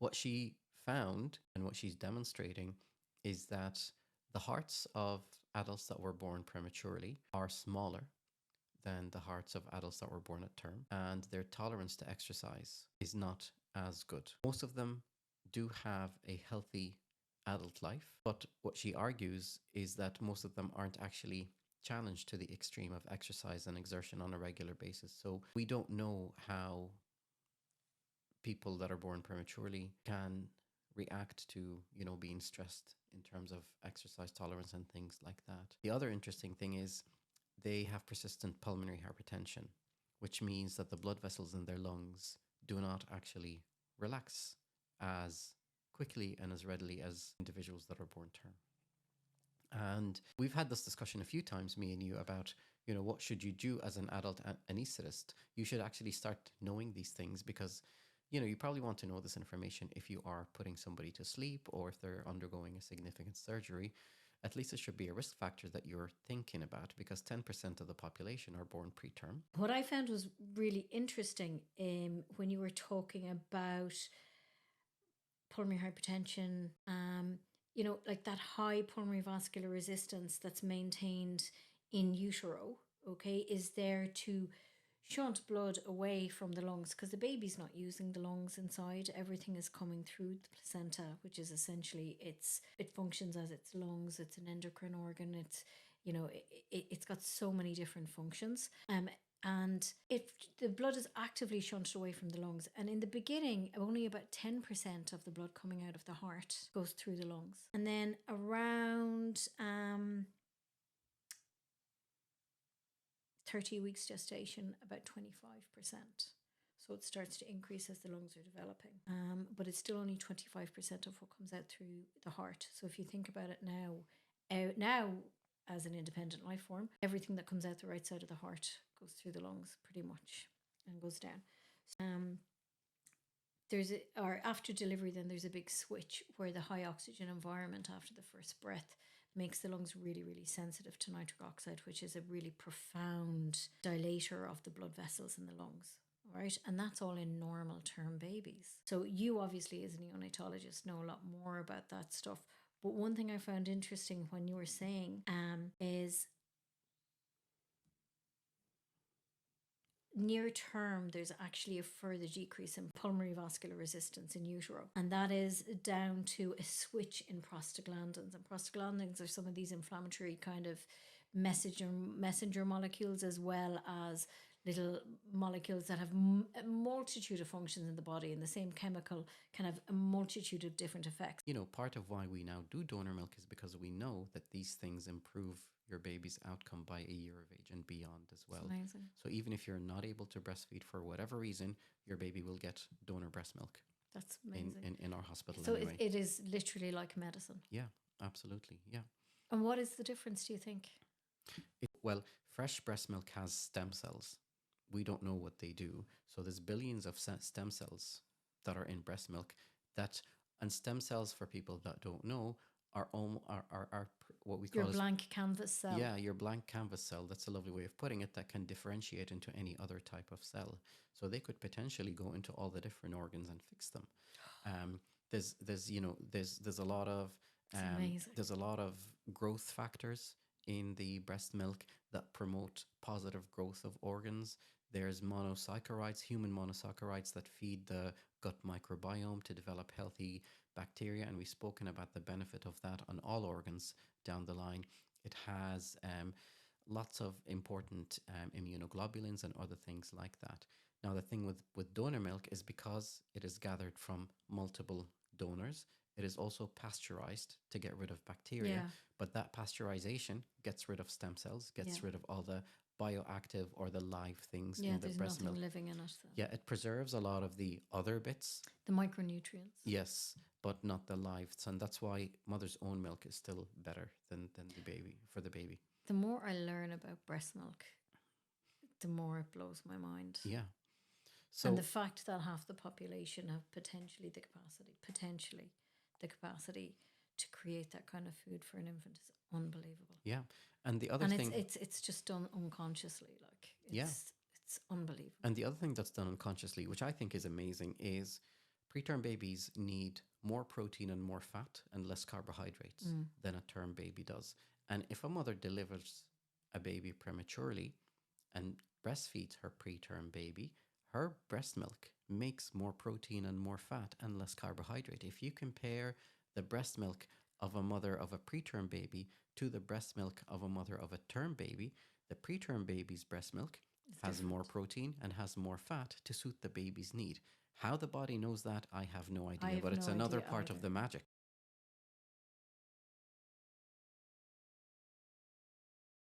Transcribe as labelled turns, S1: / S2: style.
S1: What she found and what she's demonstrating is that the hearts of adults that were born prematurely are smaller than the hearts of adults that were born at term, and their tolerance to exercise is not as good. Most of them do have a healthy adult life, but what she argues is that most of them aren't actually challenged to the extreme of exercise and exertion on a regular basis. So we don't know how people that are born prematurely can react to, being stressed in terms of exercise tolerance and things like that. The other interesting thing is they have persistent pulmonary hypertension, which means that the blood vessels in their lungs do not actually relax as quickly and as readily as individuals that are born term. And we've had this discussion a few times, me and you, about, what should you do as an adult anesthetist? You should actually start knowing these things because, you probably want to know this information if you are putting somebody to sleep or if they're undergoing a significant surgery. At least it should be a risk factor that you're thinking about because 10% of the population are born preterm.
S2: What I found was really interesting when you were talking about pulmonary hypertension, like that high pulmonary vascular resistance that's maintained in utero, okay, is there to shunt blood away from the lungs because the baby's not using the lungs inside. Everything is coming through the placenta, which is essentially it functions as its lungs. It's an endocrine organ. It's it's got so many different functions. And if the blood is actively shunted away from the lungs, and in the beginning, only about 10% of the blood coming out of the heart goes through the lungs, and then around 30 weeks gestation, about 25%. So it starts to increase as the lungs are developing. But it's still only 25% of what comes out through the heart. So if you think about it now as an independent life form, everything that comes out the right side of the heart goes through the lungs pretty much and goes down. After delivery, then there's a big switch where the high oxygen environment after the first breath makes the lungs really, really sensitive to nitric oxide, which is a really profound dilator of the blood vessels in the lungs. All right. And that's all in normal term babies. So you obviously, as a neonatologist, know a lot more about that stuff. But one thing I found interesting when you were saying is near term, there's actually a further decrease in pulmonary vascular resistance in utero. And that is down to a switch in prostaglandins. And prostaglandins are some of these inflammatory kind of messenger molecules, as well as little molecules that have a multitude of functions in the body, and the same chemical can have a multitude of different effects.
S1: Part of why we now do donor milk is because we know that these things improve your baby's outcome by a year of age and beyond as well.
S2: That's amazing.
S1: So even if you're not able to breastfeed for whatever reason, your baby will get donor breast milk.
S2: That's amazing.
S1: In our hospital.
S2: So
S1: anyway.
S2: it is literally like medicine.
S1: Yeah, absolutely. Yeah.
S2: And what is the difference, do you think?
S1: Well, fresh breast milk has stem cells. We don't know what they do. So there's billions of stem cells that are in breast milk and stem cells, for people that don't know, are what we call
S2: your blank canvas cell.
S1: Yeah, your blank canvas cell. That's a lovely way of putting it. That can differentiate into any other type of cell. So they could potentially go into all the different organs and fix them. There's a lot of there's a lot of growth factors in the breast milk that promote positive growth of organs. There's monosaccharides, human monosaccharides, that feed the gut microbiome to develop healthy bacteria. And we've spoken about the benefit of that on all organs down the line. It has lots of important immunoglobulins and other things like that. Now, the thing with donor milk is because it is gathered from multiple donors, it is also pasteurized to get rid of bacteria.
S2: Yeah.
S1: But that pasteurization gets rid of stem cells, gets rid of all the bioactive or the live things in the breast milk.
S2: Yeah, there's nothing living in it. So.
S1: Yeah, it preserves a lot of the other bits.
S2: The micronutrients.
S1: Yes, but not the live. And that's why mother's own milk is still better than the baby, for the baby.
S2: The more I learn about breast milk, the more it blows my mind.
S1: Yeah. So,
S2: and the fact that half the population have potentially the capacity to create that kind of food for an infant is unbelievable.
S1: Yeah. And the other thing...
S2: it's just done unconsciously. It's unbelievable.
S1: And the other thing that's done unconsciously, which I think is amazing, is Preterm babies need more protein and more fat and less carbohydrates than a term baby does. And if a mother delivers a baby prematurely and breastfeeds her preterm baby, her breast milk makes more protein and more fat and less carbohydrate. If you compare the breast milk of a mother of a preterm baby to the breast milk of a mother of a term baby, the preterm baby's breast milk has more protein and has more fat to suit the baby's need. How the body knows that, I have no idea, but it's another part of the magic.